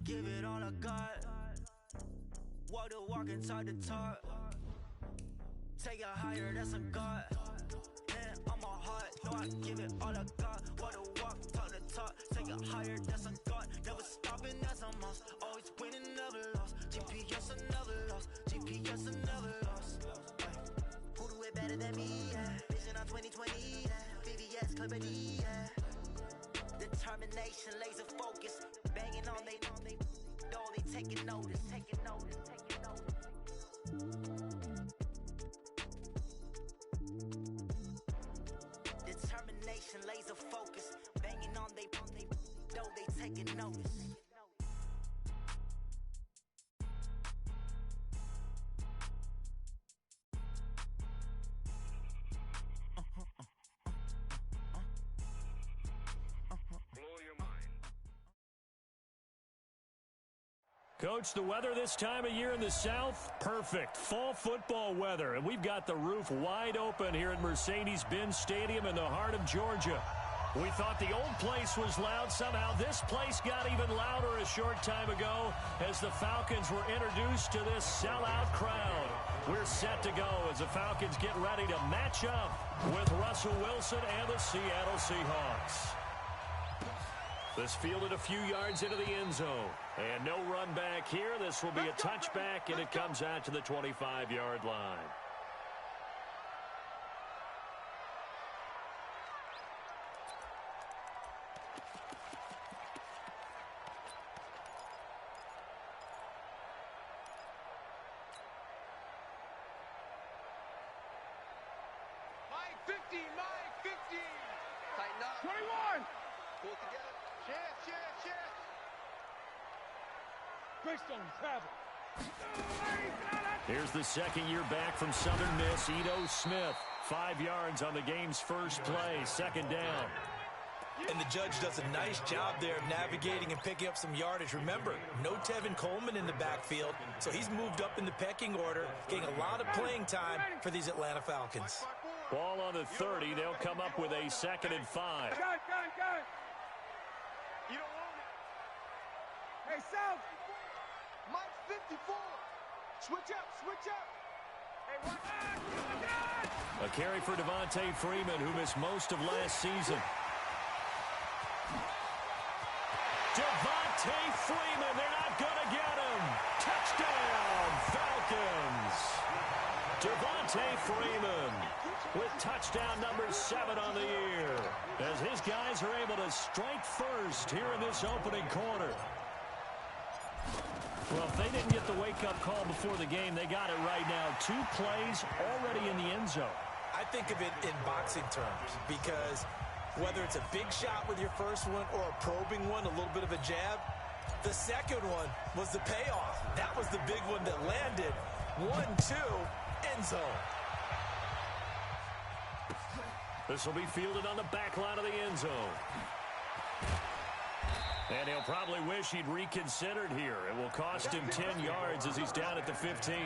give it all I got. Walk the walk and talk the talk. Take it higher, that's a God. Man, I'm a heart, no, I give it all I got. Walk the walk, talk the talk. Take it higher, that's a God. Never stopping, that's a must. Always winning, never lost. GPS, I never lost. GPS, I never lost. Who do it better than me? Yeah. Vision on 2020. Yeah. VVS, Clippity. Yeah. Determination, laser focus. Banging on they know they taking notice. Taking notice. Taking notice. Determination, laser focus. Banging on they know they taking notice. Coach, the weather this time of year in the South, perfect. Fall football weather, and we've got the roof wide open here at Mercedes-Benz Stadium in the heart of Georgia. We thought the old place was loud. Somehow this place got even louder a short time ago as the Falcons were introduced to this sellout crowd. We're set to go as the Falcons get ready to match up with Russell Wilson and the Seattle Seahawks. This fielded a few yards into the end zone. And no run back here. This will be a touchback, and it comes out to the 25-yard line. Mike 50, Mike 50. Tighten up. 21. Pull it together. Chance. Greystone, travel. Here's the second year back from Southern Miss, Ito Smith. 5 yards on the game's first play, second down. And the judge does a nice job there of navigating and picking up some yardage. Remember, no Tevin Coleman in the backfield, so he's moved up in the pecking order, getting a lot of playing time for these Atlanta Falcons. Ball on the 30. They'll come up with a 2nd and 5. Gun. You don't want it. Hey, South. Mike 54. Switch up. Hey, watch. A carry for Devontae Freeman, who missed most of last season. Devontae Freeman, they're not going to get him. Touchdown, Falcons. Devontae Freeman with touchdown number 7 on the year, as his guys are able to strike first here in this opening quarter. Well, if they didn't get the wake-up call before the game, they got it right now. 2 plays already in the end zone. I think of it in boxing terms because whether it's a big shot with your first one or a probing one, a little bit of a jab, the second one was the payoff. That was the big one that landed. 1-2, end zone. This will be fielded on the back line of the end zone. And he'll probably wish he'd reconsidered here. It will cost him 10 yards as he's down at the 15.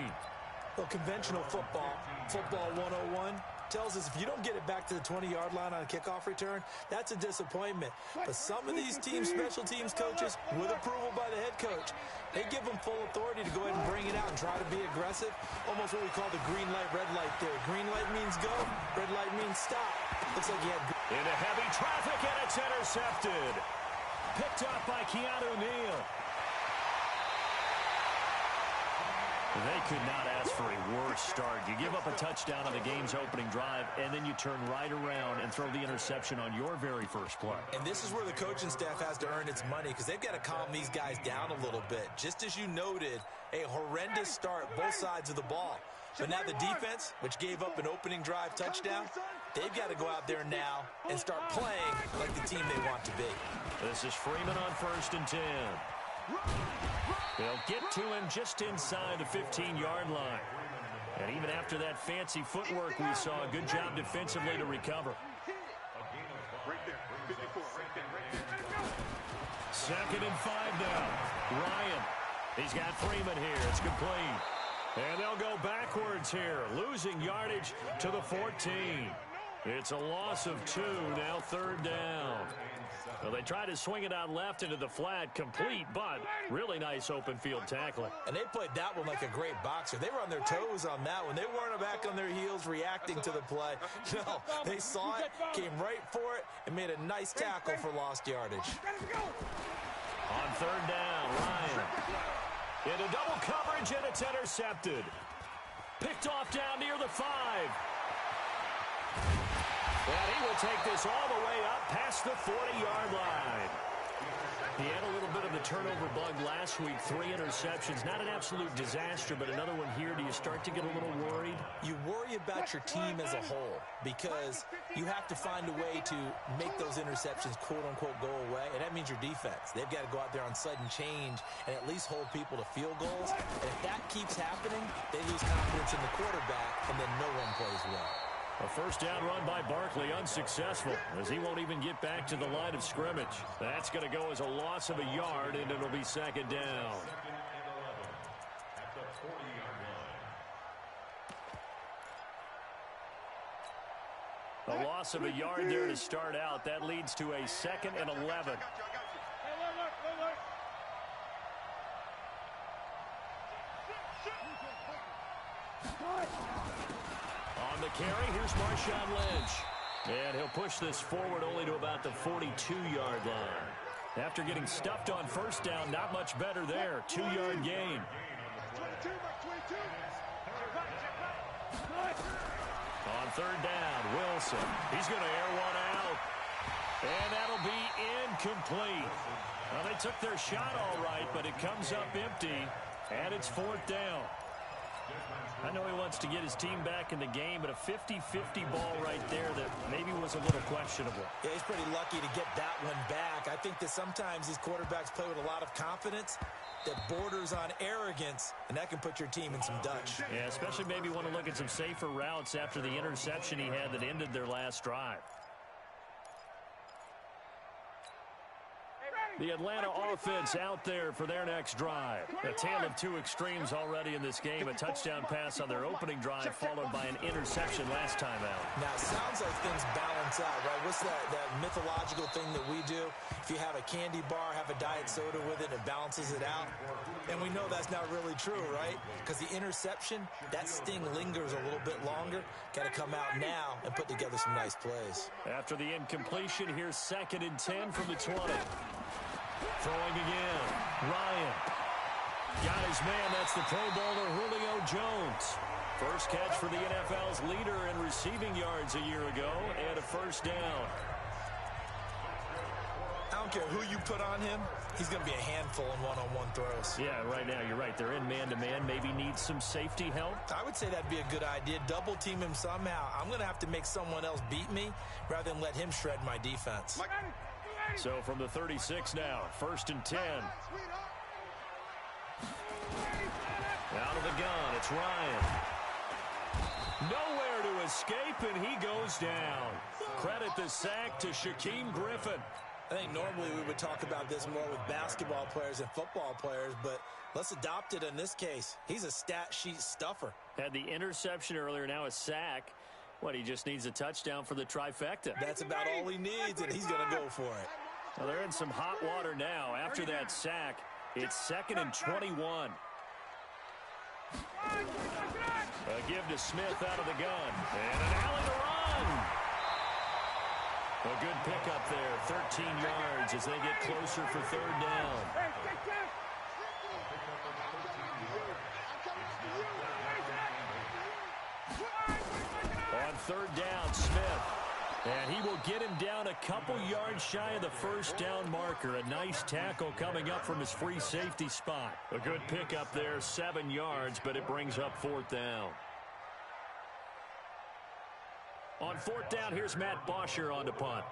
Well, conventional football 101, tells us if you don't get it back to the 20-yard line on a kickoff return, that's a disappointment. But some of these special teams coaches, with approval by the head coach, they give them full authority to go ahead and bring it out and try to be aggressive. Almost what we call the green light, red light theory. Green light means go, red light means stop. Looks like he had... Into heavy traffic, and it's intercepted. Picked up by Keanu Neal. They could not ask for a worse start. You give up a touchdown on the game's opening drive, and then you turn right around and throw the interception on your very first play. And this is where the coaching staff has to earn its money because they've got to calm these guys down a little bit. Just as you noted, a horrendous start both sides of the ball. But now the defense, which gave up an opening drive touchdown, they've got to go out there now and start playing like the team they want to be. This is Freeman on 1st and 10. They'll get to him just inside the 15-yard line. And even after that fancy footwork we saw, a good job defensively to recover. Second and 5 now. Ryan, he's got Freeman here. It's complete. And they'll go backwards here, losing yardage to the 14. It's a loss of 2, now 3rd down. Well, they tried to swing it out left into the flat, complete, but really nice open field tackling. And they played that one like a great boxer. They were on their toes on that one. They weren't back on their heels reacting to the play. No, they saw it, came right for it, and made a nice tackle for lost yardage. On 3rd down, Ryan. Into double coverage, and it's intercepted. Picked off down near the 5. And he will take this all the way up past the 40-yard line. He had a little bit of the turnover bug last week, 3 interceptions. Not an absolute disaster, but another one here. Do you start to get a little worried? You worry about your team as a whole because you have to find a way to make those interceptions, quote-unquote, go away, and that means your defense. They've got to go out there on sudden change and at least hold people to field goals. And if that keeps happening, they lose confidence in the quarterback, and then no one plays well. A first down run by Barkley, unsuccessful, as he won't even get back to the line of scrimmage. That's going to go as a loss of a yard, and it'll be 2nd down. A loss of a yard there to start out. That leads to a 2nd and 11. On the carry, here's Marshawn Lynch. And he'll push this forward only to about the 42-yard line. After getting stuffed on first down, not much better there. 2-yard gain. On 3rd down, Wilson. He's going to air one out. And that'll be incomplete. Well, they took their shot all right, but it comes up empty. And it's 4th down. I know he wants to get his team back in the game, but a 50-50 ball right there that maybe was a little questionable. Yeah, he's pretty lucky to get that one back. I think that sometimes these quarterbacks play with a lot of confidence that borders on arrogance, and that can put your team in some Dutch. Yeah, especially maybe want to look at some safer routes after the interception he had that ended their last drive. The Atlanta offense out there for their next drive. A tale of 2 extremes already in this game. A touchdown pass on their opening drive followed by an interception last time out. Now, it sounds like things balance out, right? What's that mythological thing that we do? If you have a candy bar, have a diet soda with it, it balances it out. And we know that's not really true, right? Because the interception, that sting lingers a little bit longer. Got to come out now and put together some nice plays. After the incompletion, here's 2nd and 10 from the 20. Throwing again. Ryan. Got his man. That's the Pro Bowler Julio Jones. First catch for the NFL's leader in receiving yards a year ago, and a first down. I don't care who you put on him. He's going to be a handful in one-on-one throws. Yeah, right now, you're right. They're in man-to-man. Maybe needs some safety help. I would say that'd be a good idea. Double team him somehow. I'm going to have to make someone else beat me rather than let him shred my defense. So from the 36 now, 1st and 10. Out of the gun, it's Ryan. Nowhere to escape, and he goes down. Credit the sack to Shaquem Griffin. I think normally we would talk about this more with basketball players and football players, but let's adopt it in this case. He's a stat sheet stuffer. Had the interception earlier, now a sack. What, he just needs a touchdown for the trifecta. That's about all he needs, and he's going to go for it. Well, they're in some hot water now. After that sack, it's 2nd and 21. A give to Smith out of the gun. And an alley to run. A good pickup there. 13 yards as they get closer for 3rd down. On 3rd down, Smith. And he will get him down a couple yards shy of the first down marker. A nice tackle coming up from his free safety spot. A good pickup there, 7 yards, but it brings up 4th down. On 4th down, here's Matt Bosher on to punt.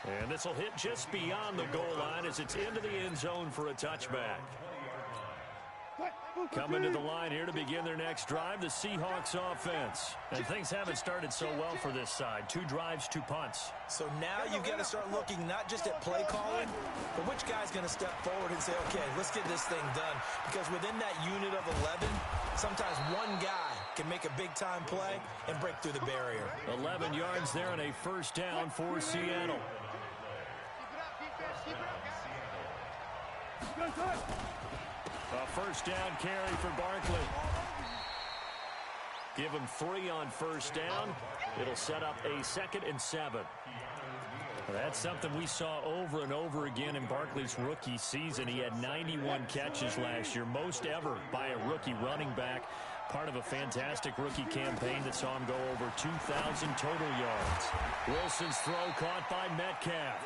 And this will hit just beyond the goal line as it's into the end zone for a touchback. Coming to the line here to begin their next drive, the Seahawks offense. And things haven't started so well for this side. 2 drives, 2 punts. So now you've got to start looking not just at play calling, but which guy's going to step forward and say, okay, let's get this thing done. Because within that unit of 11, sometimes one guy can make a big-time play and break through the barrier. 11 yards there and a first down for Seattle. A first down carry for Barkley. Give him 3 on first down. It'll set up a 2nd and 7. That's something we saw over and over again in Barkley's rookie season. He had 91 catches last year, most ever by a rookie running back. Part of a fantastic rookie campaign that saw him go over 2,000 total yards. Wilson's throw caught by Metcalf.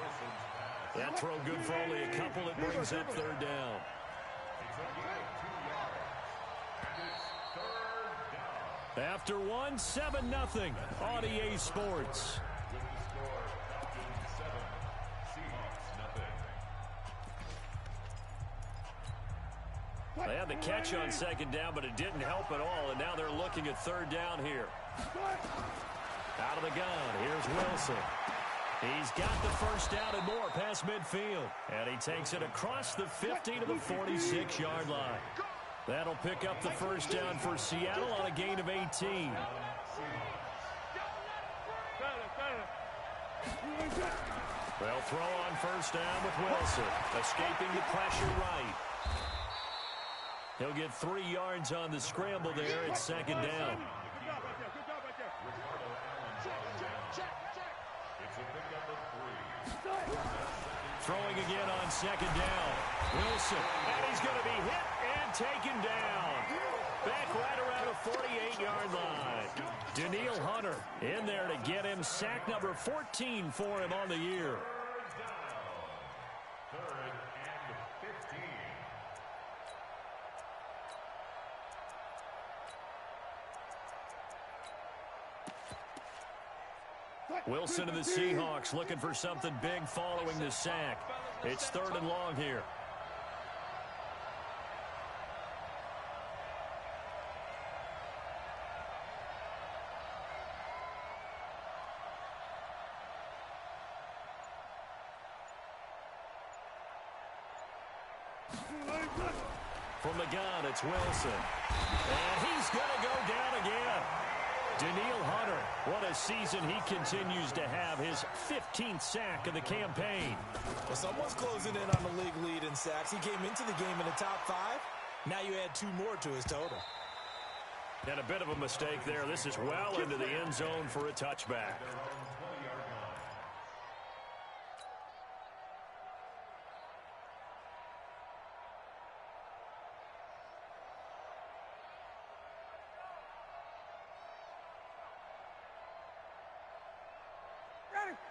That throw good for only a couple. It brings up 3rd down. After 1, 7-0 on EA Sports. They had the catch on 2nd down, but it didn't help at all, and now they're looking at 3rd down here. Out of the gun, here's Wilson. He's got the first down and more past midfield, and he takes it across the 50 to the 46-yard line. That'll pick up the first down for Seattle on a gain of 18. They'll throw on first down with Wilson, escaping the pressure right. He'll get 3 yards on the scramble there. It's 2nd down. Throwing again on 2nd down. Wilson, and he's going to be hit and taken down. Back right around the 48-yard line. Danielle Hunter in there to get him sack number 14 for him on the year. Wilson and the Seahawks looking for something big following the sack. It's 3rd and long here. From the gun, it's Wilson. And he's going to go down again. Danielle Hunter, what a season he continues to have, his 15th sack of the campaign. Well, someone's closing in on the league lead in sacks. He came into the game in the top 5. Now you add 2 more to his total. And a bit of a mistake there. This is well into the end zone for a touchback.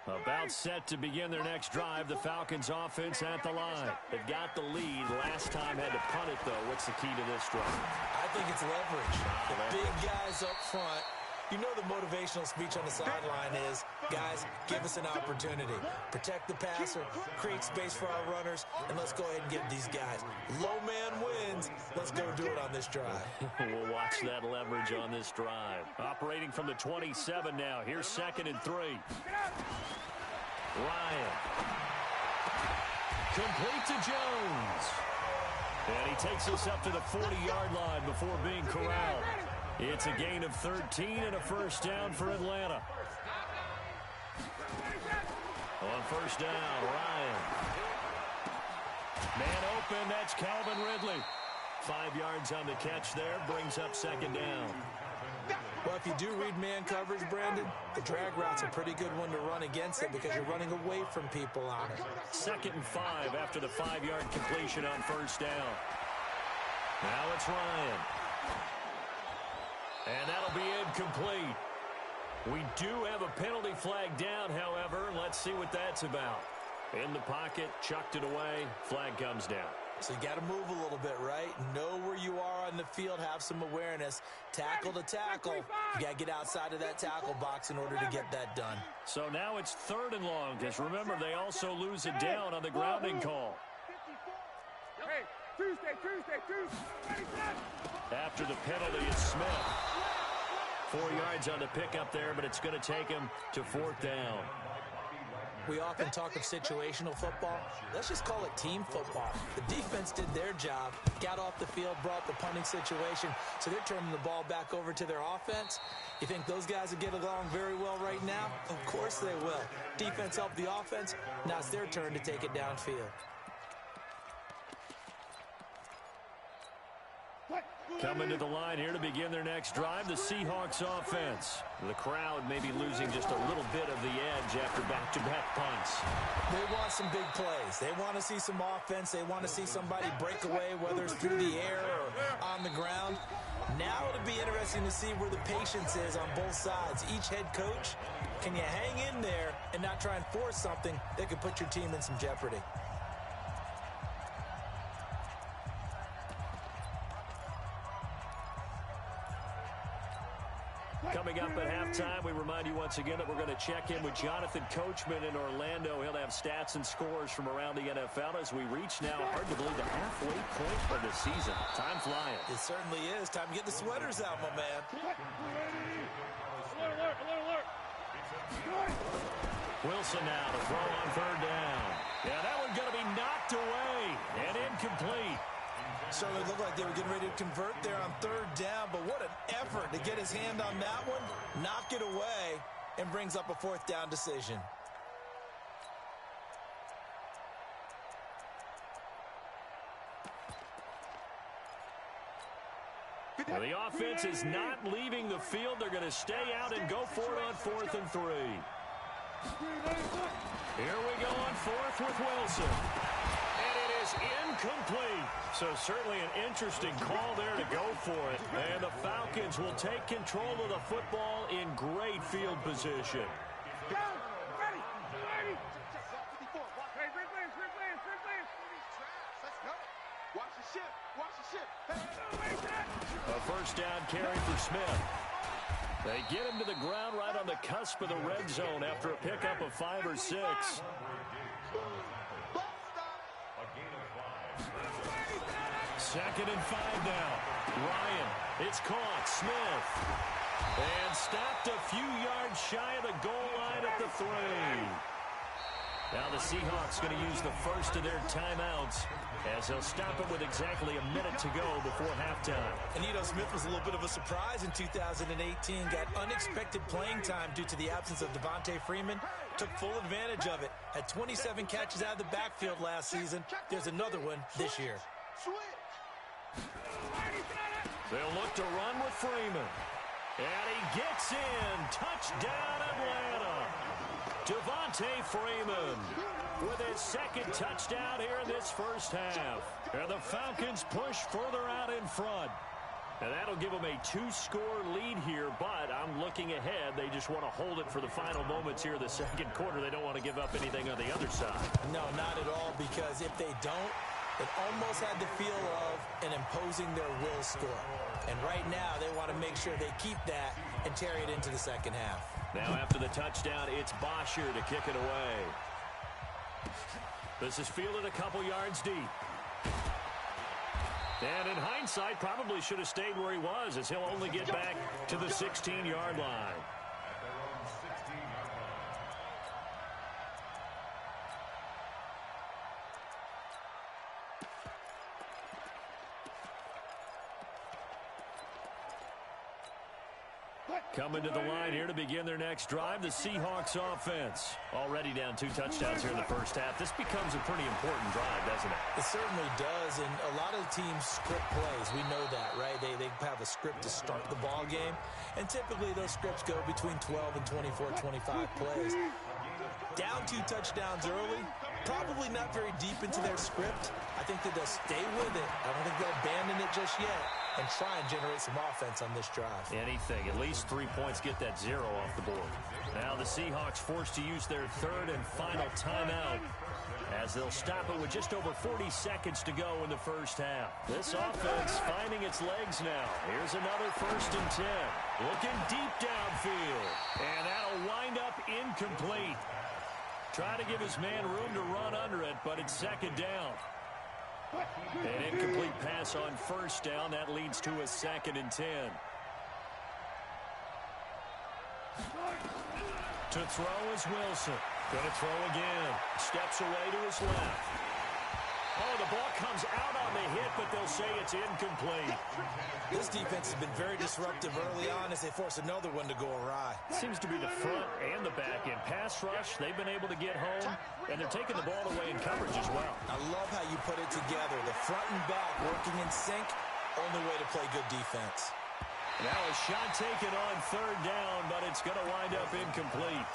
About set to begin their next drive. The Falcons offense at the line. They've got the lead. Last time had to punt it, though. What's the key to this drive? I think it's leverage. The big guys up front. You know the motivational speech on the sideline is, guys, give us an opportunity. Protect the passer, create space for our runners, and let's go ahead and get these guys. Low man wins. Let's go do it on this drive. We'll watch that leverage on this drive. Operating from the 27 now. Here's 2nd and 3. Ryan. Complete to Jones. And he takes us up to the 40-yard line before being corralled. It's a gain of 13 and a first down for Atlanta. On first down, Ryan. Man open, that's Calvin Ridley. 5 yards on the catch there, brings up 2nd down. Well, if you do read man coverage, Brandon, the drag route's a pretty good one to run against it because you're running away from people on it. 2nd and 5 after the 5-yard completion on first down. Now it's Ryan. And that'll be incomplete. We do have a penalty flag down, however. Let's see what that's about. In the pocket, chucked it away, flag comes down. So you got to move a little bit, right? Know where you are on the field, have some awareness. Tackle to tackle. You got to get outside of that tackle box in order to get that done. So now it's 3rd and long, because remember, they also lose it down on the grounding call. Hey, Tuesday. After the penalty, it's Smith. 4 yards on the pickup there, but it's going to take him to 4th down. We often talk of situational football. Let's just call it team football. The defense did their job, got off the field, brought the punting situation, so they're turning the ball back over to their offense. You think those guys will get along very well right now? Of course they will. Defense helped the offense. Now it's their turn to take it downfield. Coming to the line here to begin their next drive, the Seahawks offense. The crowd may be losing just a little bit of the edge after back-to-back punts. They want some big plays. They want to see some offense. They want to see somebody break away, whether it's through the air or on the ground. Now it'll be interesting to see where the patience is on both sides. Each head coach, can you hang in there and not try and force something that could put your team in some jeopardy? Coming up at halftime, we remind you once again that we're going to check in with Jonathan Coachman in Orlando. He'll have stats and scores from around the NFL as we reach now, hard to believe, the halfway point of the season. Time flying. It certainly is. Time to get the sweaters out, my man. Wilson now to throw on 3rd down. Yeah, that one's going to be knocked away and incomplete. Certainly looked like they were getting ready to convert there on 3rd down, but what an effort to get his hand on that one, knock it away, and brings up a 4th down decision. Well, the offense is not leaving the field. They're going to stay out and go for it on 4th and 3. Here we go on 4th with Wilson. And it is incomplete. So certainly an interesting call there to go for it. And the Falcons will take control of the football in great field position. A 1st down carry for Smith. They get him to the ground right on the cusp of the red zone after a pickup of 5 or 6. 2nd and 5 now. Ryan, it's caught. Smith. And stopped a few yards shy of the goal line at the 3. Now the Seahawks going to use the first of their timeouts as they'll stop it with exactly a minute to go before halftime. And Smith was a little bit of a surprise in 2018. Got unexpected playing time due to the absence of Devontae Freeman. Took full advantage of it. Had 27 catches out of the backfield last season. There's another one this year. They'll look to run with Freeman. And he gets in. Touchdown, Atlanta. Devontae Freeman with his 2nd touchdown here in this first half. And the Falcons push further out in front. And that'll give them a 2-score lead here, but I'm looking ahead. They just want to hold it for the final moments here in the 2nd quarter. They don't want to give up anything on the other side. No, not at all, because if they don't, it almost had the feel of an imposing their will score. And right now, they want to make sure they keep that and carry it into the 2nd half. Now after the touchdown, it's Bosher to kick it away. This is fielded a couple yards deep. And in hindsight, probably should have stayed where he was, as he'll only get back to the 16-yard line. Coming to the line here to begin their next drive, the Seahawks offense. Already down 2 touchdowns here in the first half. This becomes a pretty important drive, doesn't it? It certainly does, and a lot of teams script plays. We know that, right? They have a script to start the ball game, and typically those scripts go between 12 and 24, 25 plays. Down 2 touchdowns early, probably not very deep into their script. I think that they'll stay with it. I don't think they'll abandon it just yet and try and generate some offense on this drive. Anything. At least 3 points, get that 0 off the board. Now the Seahawks forced to use their 3rd and final timeout as they'll stop it with just over 40 seconds to go in the first half. This offense finding its legs now. Here's another 1st and 10. Looking deep downfield. And that'll wind up incomplete. Try to give his man room to run under it, but it's 2nd down. An incomplete pass on first down. That leads to a 2nd and 10. To throw is Wilson. Going to throw again. Steps away to his left. Oh, the ball comes out on the hit, but they'll say it's incomplete. This defense has been very disruptive early on as they force another one to go awry. Seems to be the front and the back end. Pass rush, they've been able to get home, and they're taking the ball away in coverage as well. I love how you put it together. The front and back working in sync, only way to play good defense. Now a shot taken on 3rd down, but it's going to wind up incomplete.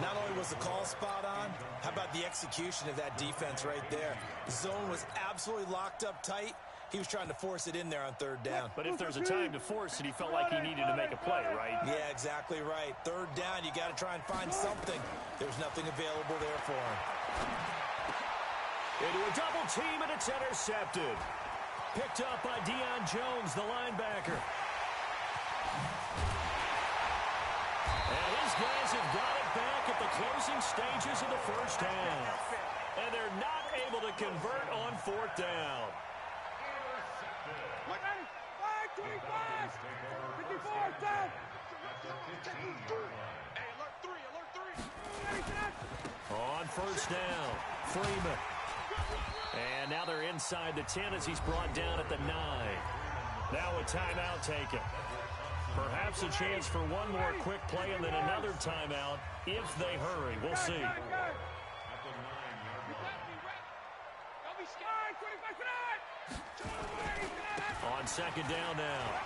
Not only was the call spot on, how about the execution of that defense right there? The zone was absolutely locked up tight. He was trying to force it in there on 3rd down. But if there's a time to force it, he felt like he needed to make a play, right? Yeah, exactly right. 3rd down, you got to try and find something. There's nothing available there for him. Into a double team, and it's intercepted. Picked up by Deion Jones, the linebacker. And his guys have got it back at the closing stages of the first half. And they're not able to convert on 4th down. On 1st down, Freeman. And now they're inside the 10 as he's brought down at the 9. Now a timeout taken. Perhaps a chance for one more quick play and then another timeout if they hurry. We'll see. On 2nd down now,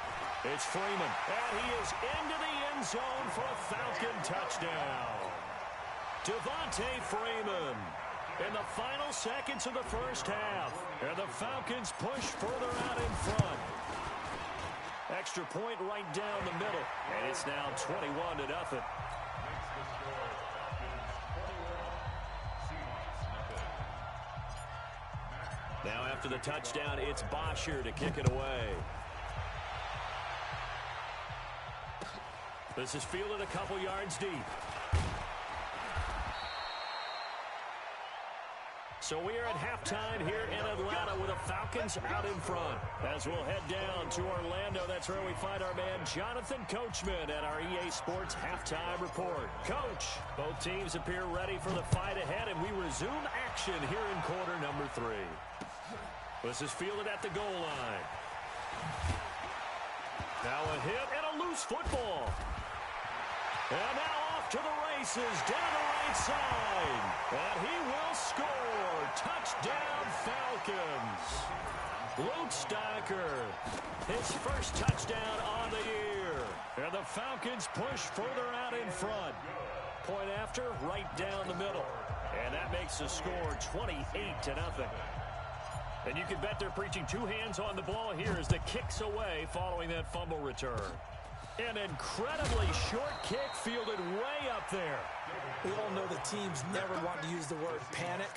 it's Freeman. And he is into the end zone for a Falcon touchdown. Devontae Freeman in the final seconds of the first half. And the Falcons push further out in front. Extra point right down the middle. And it's now 21-0. Now after the touchdown, it's Bosher to kick it away. This is fielded a couple yards deep. So we are at halftime here in Atlanta with the Falcons out in front. As we'll head down to Orlando, that's where we find our man Jonathan Coachman at our EA Sports Halftime Report. Coach, both teams appear ready for the fight ahead, and we resume action here in quarter number 3. This is fielded at the goal line. Now a hit and a loose football. And now off to the races down the right side. And he will score. Touchdown, Falcons. Luke Stocker, his first touchdown on the year. And the Falcons push further out in front. Point after, right down the middle. And that makes the score 28-0. And you can bet they're preaching 2 hands on the ball here as the kick's away following that fumble return. An incredibly short kick fielded way up there. We all know the teams never want to use the word panic,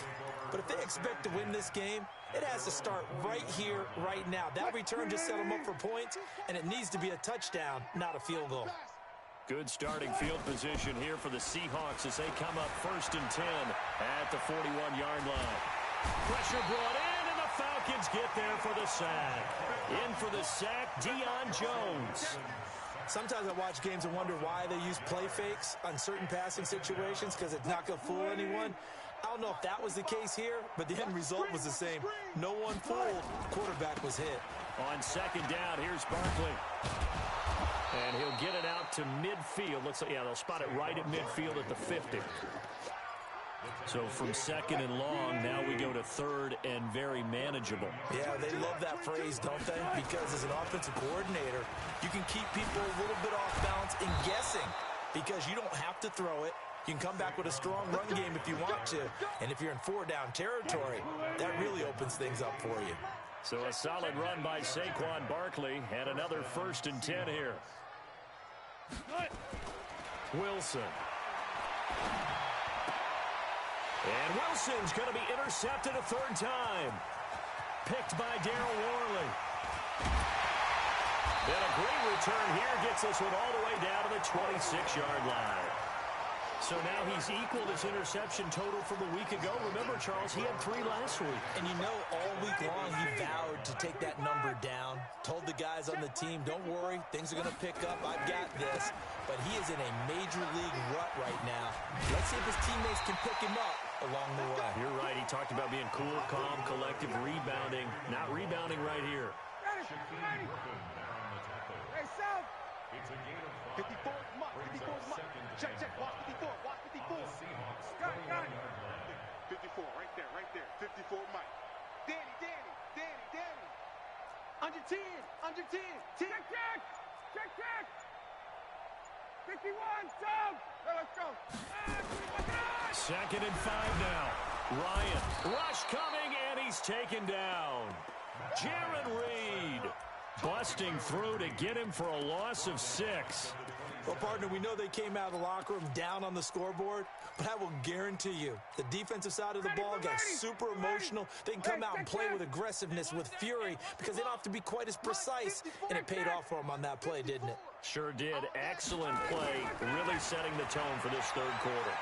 but if they expect to win this game, it has to start right here, right now. That return just set them up for points, and it needs to be a touchdown, not a field goal. Good starting field position here for the Seahawks as they come up 1st and 10 at the 41-yard line. Pressure brought in, and the Falcons get there for the sack. In for the sack, Deion Jones. Sometimes I watch games and wonder why they use play fakes on certain passing situations because it's not going to fool anyone. I don't know if that was the case here, but the end result was the same. No one fooled. Quarterback was hit. On 2nd down, here's Barkley. And he'll get it out to midfield. Looks like, yeah, they'll spot it right at midfield at the 50. So from 2nd and long, now we go to 3rd and very manageable. Yeah, they love that phrase, don't they? Because as an offensive coordinator, you can keep people a little bit off balance and guessing because you don't have to throw it. You can come back with a strong run game if you want to. And if you're in 4-down territory, that really opens things up for you. So a solid run by Saquon Barkley and another 1st and 10 here. Wilson. And Wilson's going to be intercepted a 3rd time. Picked by Darryl Worley. And a great return here gets this one all the way down to the 26-yard line. So now he's equaled his interception total from a week ago. Remember, Charles, he had 3 last week. And you know, all week long he vowed to take that number down. Told the guys on the team, don't worry, things are going to pick up. I've got this. But he is in a major league rut right now. Let's see if his teammates can pick him up along the way. You're right. He talked about being cool, calm, collective, rebounding. Not rebounding right here. Hey, South. 54, Mike, 54, Mike. Check, watch 54, watch 54. Got it. 54, right there. 54, Mike. Danny. Under 10. 10. Check. 51, South. Let's go. 2nd and 5 now. Ryan, rush coming, and he's taken down. Jaron Reed busting through to get him for a loss of 6. Well, partner, we know they came out of the locker room down on the scoreboard, but I will guarantee you the defensive side of the ball got super emotional. They can come out and play with aggressiveness, with fury, because they don't have to be quite as precise, and it paid off for them on that play, didn't it? Sure did. Excellent play, really setting the tone for this 3rd quarter.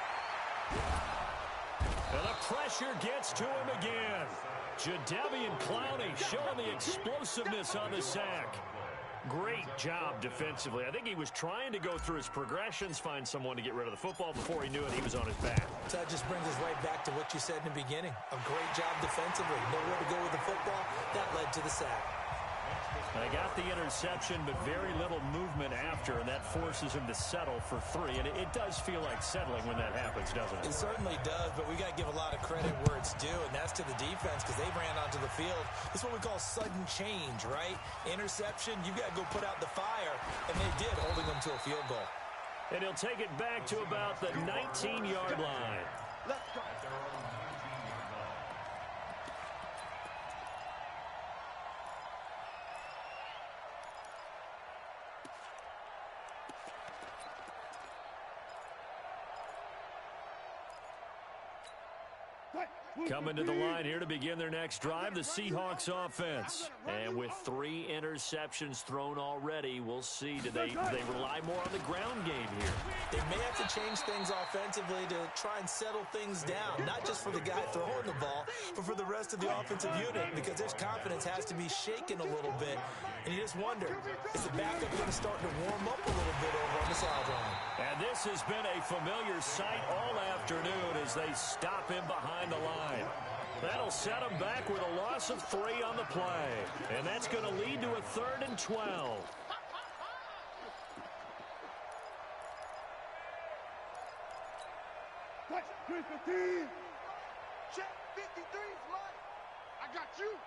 And the pressure gets to him again. Jadeveon Clowney showing the explosiveness on the sack. Great job defensively. I think he was trying to go through his progressions, find someone to get rid of the football. Before he knew it, he was on his back. So that just brings us right back to what you said in the beginning. A great job defensively. Nowhere to go with the football. That led to the sack. They got the interception, but very little movement after, and that forces him to settle for 3. And it does feel like settling when that happens, doesn't it? It certainly does, but we got to give a lot of credit where it's due, and that's to the defense because they ran onto the field. This is what we call sudden change, right? Interception, you've got to go put out the fire, and they did, holding them to a field goal. And he'll take it back to about the 19-yard line. Let's go. Coming to the line here to begin their next drive, the Seahawks offense. And with 3 interceptions thrown already, we'll see. Do they rely more on the ground game here? They may have to change things offensively to try and settle things down, not just for the guy throwing the ball, but for the rest of the offensive unit, because their confidence has to be shaken a little bit. And you just wonder, is the backup going to start to warm up a little bit over on the sideline? And this has been a familiar sight all afternoon as they stop him behind the line. That'll set him back with a loss of 3 on the play. And that's going to lead to a 3rd and 12. Check 53's Mike. I got you.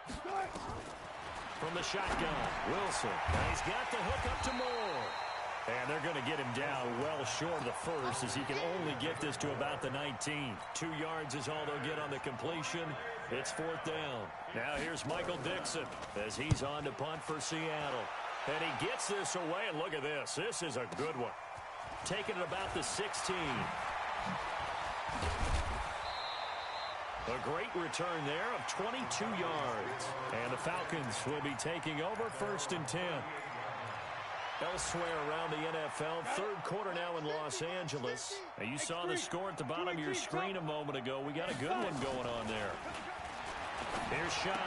From the shotgun, Wilson. And he's got the hook up to Moore. And they're going to get him down well short of the first as he can only get this to about the 19. 2 yards is all they'll get on the completion. It's 4th down. Now here's Michael Dixon as he's on to punt for Seattle. And he gets this away, and look at this. This is a good one. Taking it about the 16. A great return there of 22 yards. And the Falcons will be taking over 1st and 10. Elsewhere around the NFL, 3rd quarter now in Los Angeles. Now you saw the score at the bottom of your screen a moment ago. We got a good one going on there. Here's Shaw.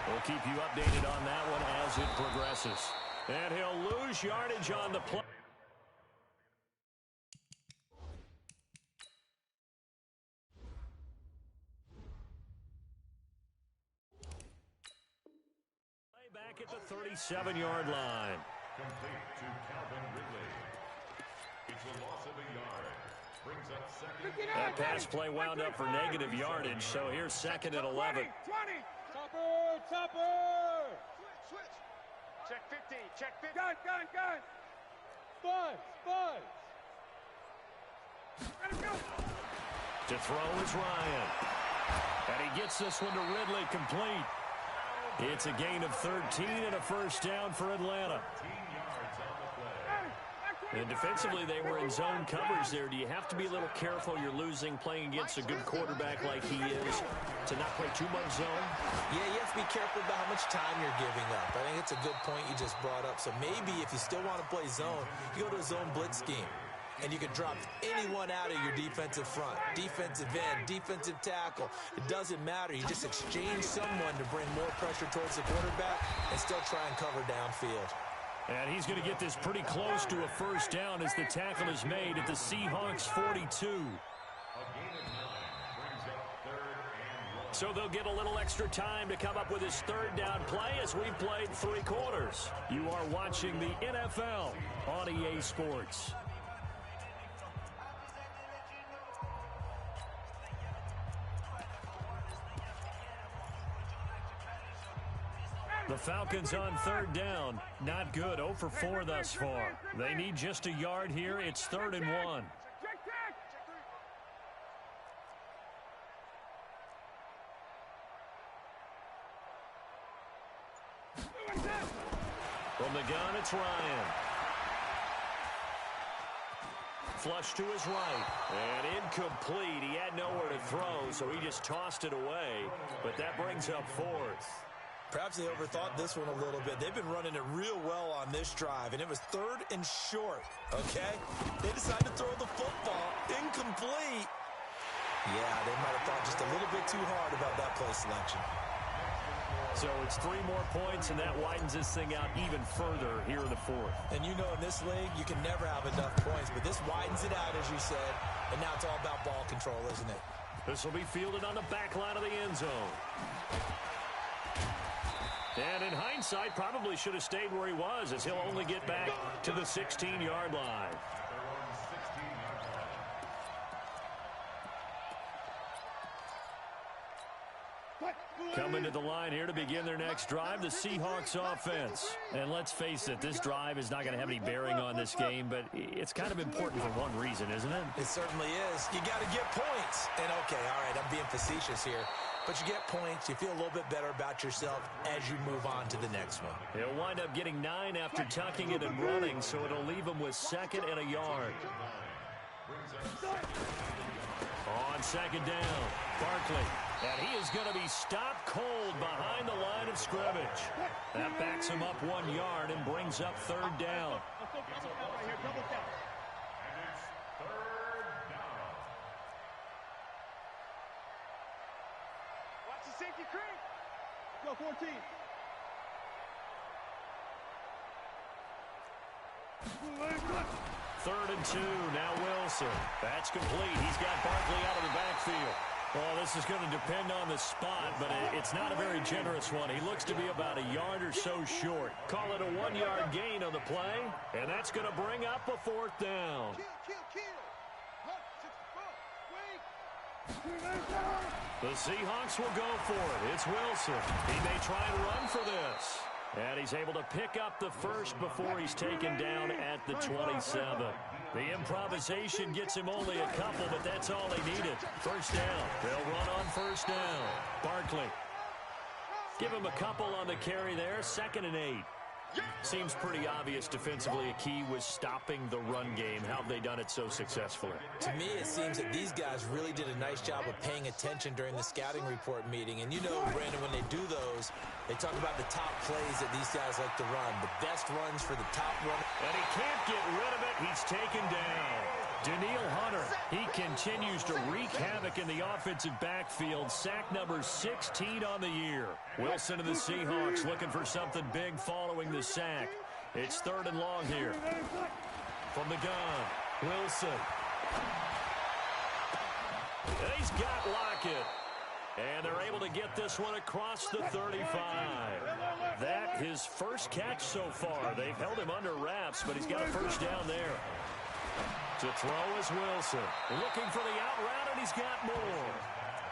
We'll keep you updated on that one as it progresses. And he'll lose yardage on the play. Back at the 37-yard line. Complete to Calvin Ridley. It's a loss of a yard. Brings up 2nd. That pass play wound up for negative yardage, so here's 2nd and 11. 20. Chopper. Switch. Check 15. Check 15. Gun. Spud. Let him go. To throw is Ryan. And he gets this one to Ridley complete. It's a gain of 13 and a 1st down for Atlanta. And defensively, they were in zone coverage there. Do you have to be a little careful? You're losing, playing against a good quarterback like he is, to not play too much zone? Yeah, you have to be careful about how much time you're giving up. I think it's a good point you just brought up. So maybe if you still want to play zone, you go to a zone blitz scheme. and you can drop anyone out of your defensive front. Defensive end, defensive tackle. It doesn't matter. You just exchange someone to bring more pressure towards the quarterback and still try and cover downfield. And he's going to get this pretty close to a first down as the tackle is made at the Seahawks 42. So they'll get a little extra time to come up with his third down play as we've played 3 quarters. You are watching the NFL on EA Sports. The Falcons on third down. Not good. 0 for 4 thus far. They need just a yard here. It's 3rd and 1. From the gun, it's Ryan. Flush to his right. And incomplete. He had nowhere to throw, so he just tossed it away. But that brings up 4th. Perhaps they overthought this one a little bit. They've been running it real well on this drive, and it was 3rd and short, okay? They decided to throw the football. Incomplete. Yeah, they might have thought just a little bit too hard about that play selection. So it's 3 more points, and that widens this thing out even further here in the 4th. And you know in this league, you can never have enough points, but this widens it out, as you said, and now it's all about ball control, isn't it? This will be fielded on the back line of the end zone. And in hindsight, probably should have stayed where he was, as he'll only get back to the 16-yard line. Coming to the line here to begin their next drive, the Seahawks offense. And let's face it, this drive is not going to have any bearing on this game, but it's kind of important for one reason, isn't it? It certainly is. You got to get points. And, okay, all right, I'm being facetious here. But you get points, you feel a little bit better about yourself as you move on to the next one. He'll wind up getting 9 after tucking it and running, so it'll leave him with 2nd and a yard. On 2nd down, Barkley. And he is going to be stopped cold behind the line of scrimmage. That backs him up 1 yard and brings up 3rd down. Watch the safety creep. Go 14. Third and 2, now Wilson. That's complete. He's got Barkley out of the backfield. Well, this is going to depend on the spot, but it's not a very generous one. He looks to be about a yard or so short. Call it a 1-yard gain on the play, and that's going to bring up a 4th down. The Seahawks will go for it. It's Wilson. He may try and run for this. And he's able to pick up the first before he's taken down at the 27. The improvisation gets him only a couple, but that's all he needed. First down. They'll run on first down. Barkley. Give him a couple on the carry there. 2nd and 8. Seems pretty obvious defensively a key was stopping the run game. How have they done it so successfully? To me, it seems that these guys really did a nice job of paying attention during the scouting report meeting. And you know, Brandon, when they do those, they talk about the top plays that these guys like to run. The best runs for the top run. And he can't get rid of it. He's taken down. Danielle Hunter, he continues to wreak havoc in the offensive backfield. Sack number 16 on the year. Wilson and the Seahawks looking for something big following the sack. It's 3rd and long here. From the gun, Wilson. And he's got Lockett. And they're able to get this one across the 35. That his first catch so far. They've held him under wraps, but he's got a first down there. To throw is Wilson. Looking for the out route, and he's got more.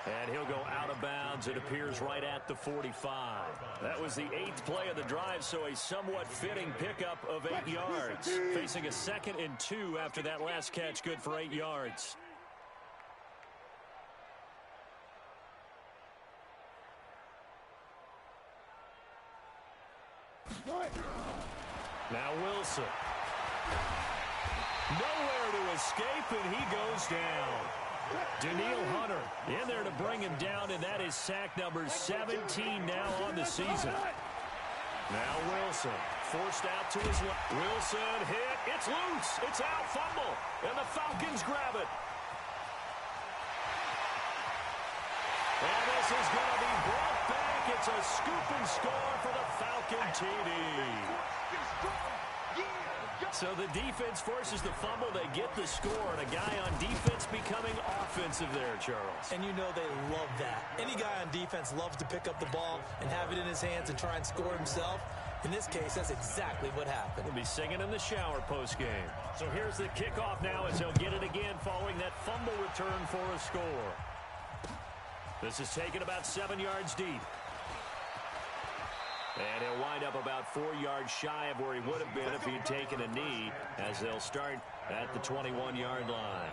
And he'll go out of bounds, it appears, right at the 45. That was the 8th play of the drive, so a somewhat fitting pickup of 8 yards. Facing a 2nd and 2 after that last catch, good for 8 yards. Now Wilson. Nowhere to escape, and he goes down. Danielle Hunter in there to bring him down, and that is sack number 17 now on the season. Now Wilson Forced out to his left. Wilson hit. It's loose. It's out. Fumble. And the Falcons grab it. And this is going to be brought back. It's a scoop and score for the Falcon TD. So the defense forces the fumble. They get the score, and a guy on defense becoming offensive there, Charles. And you know they love that. Any guy on defense loves to pick up the ball and have it in his hands and try and score himself. In this case, that's exactly what happened. He'll be singing in the shower postgame. So here's the kickoff now as he'll get it again following that fumble return for a score. This is taken about 7 yards deep. And he'll wind up about 4 yards shy of where he would have been if he'd taken a knee, as they'll start at the 21-yard line.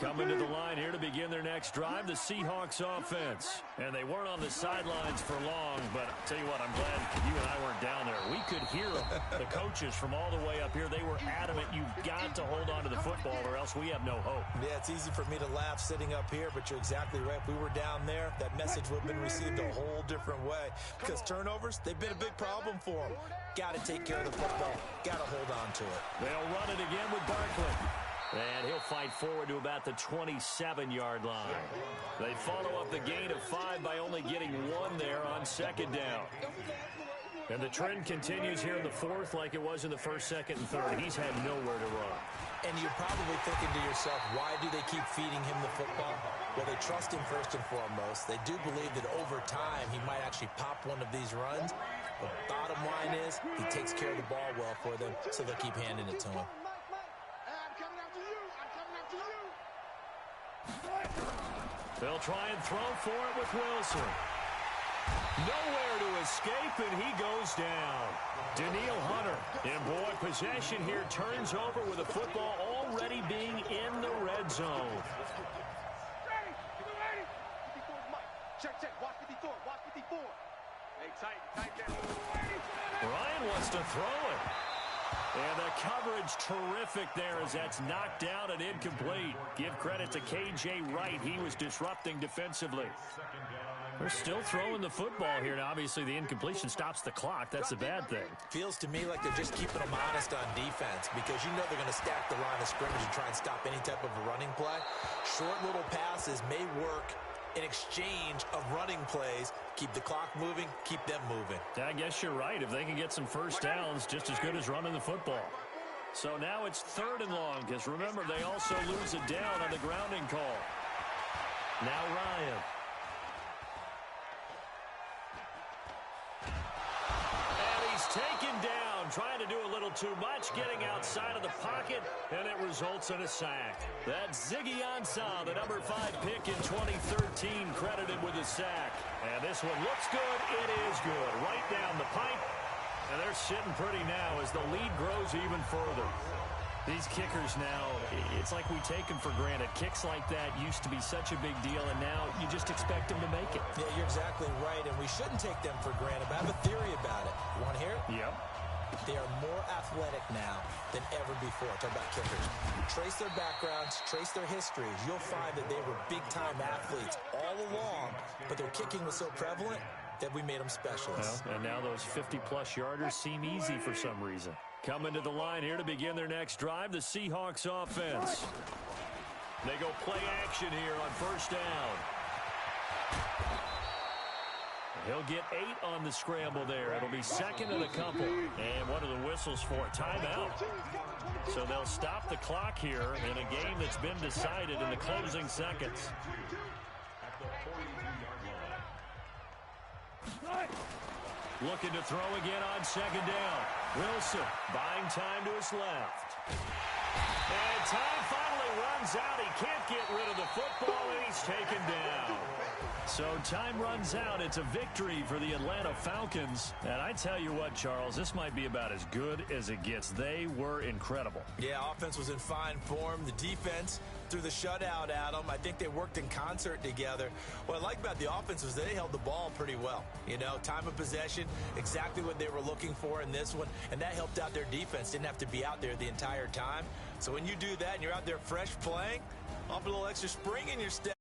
Coming to the line here to begin their next drive, the Seahawks offense. And they weren't on the sidelines for long, but I'll tell you what, I'm glad you and I weren't down there. We could hear them, the coaches from all the way up here. They were adamant, you've got to hold on to the football or else we have no hope. Yeah, it's easy for me to laugh sitting up here, but you're exactly right. If we were down there, that message would have been received a whole different way. Because turnovers, they've been a big problem for them. Got to take care of the football. Got to hold on to it. They'll run it again with Barkley. And he'll fight forward to about the 27-yard line. They follow up the gain of 5 by only getting 1 there on second down. And the trend continues here in the fourth like it was in the first, second, and third. He's had nowhere to run. And you're probably thinking to yourself, why do they keep feeding him the football? Well, they trust him first and foremost. They do believe that over time he might actually pop one of these runs. But bottom line is he takes care of the ball well for them, so they'll keep handing it to him. They'll try and throw for it with Wilson. Nowhere to escape, and he goes down. Daniil Hunter. And boy, possession here turns over with the football already being in the red zone. Check, watch 54, watch 54. Hey, tight there. Ryan wants to throw it. And the coverage terrific there as that's knocked down and incomplete. Give credit to K.J. Wright. He was disrupting defensively. They're still throwing the football here. Now, obviously, the incompletion stops the clock. That's a bad thing. Feels to me like they're just keeping them honest on defense because you know they're going to stack the line of scrimmage and try and stop any type of a running play. Short little passes may work in exchange of running plays. Keep the clock moving, keep them moving. I guess you're right. If they can get some first downs, just as good as running the football. So now it's 3rd and long, because remember, they also lose a down on the grounding call. Now Ryan. And he's taken down, trying to do a little too much, getting outside of the pocket, and it results in a sack. That's Ziggy Ansah, the number 5 pick in 2013, credited with a sack. And this one looks good. It is good. Right down the pipe. And they're sitting pretty now as the lead grows even further. These kickers now, it's like we take them for granted. Kicks like that used to be such a big deal, and now you just expect them to make it. Yeah, you're exactly right, and we shouldn't take them for granted. But I have a theory about it. You want to hear it? Yep. They are more athletic now than ever before. Talk about kickers. Trace their backgrounds, trace their histories. You'll find that they were big-time athletes all along, but their kicking was so prevalent that we made them specialists. Well, and now those 50-plus yarders seem easy for some reason. Coming to the line here to begin their next drive, the Seahawks offense. They go play action here on first down. He'll get 8 on the scramble there. It'll be 2nd and a couple. And what are the whistles for? Timeout. So they'll stop the clock here in a game that's been decided in the closing seconds. Looking to throw again on second down. Wilson buying time to his left. And time finally runs out. He can't get rid of the football, and he's taken down. So time runs out. It's a victory for the Atlanta Falcons. And I tell you what, Charles, this might be about as good as it gets. They were incredible. Yeah, offense was in fine form. The defense threw the shutout at them. I think they worked in concert together. What I like about the offense was they held the ball pretty well. You know, time of possession, exactly what they were looking for in this one. And that helped out their defense. Didn't have to be out there the entire time. So when you do that and you're out there fresh playing, off a little extra spring in your step.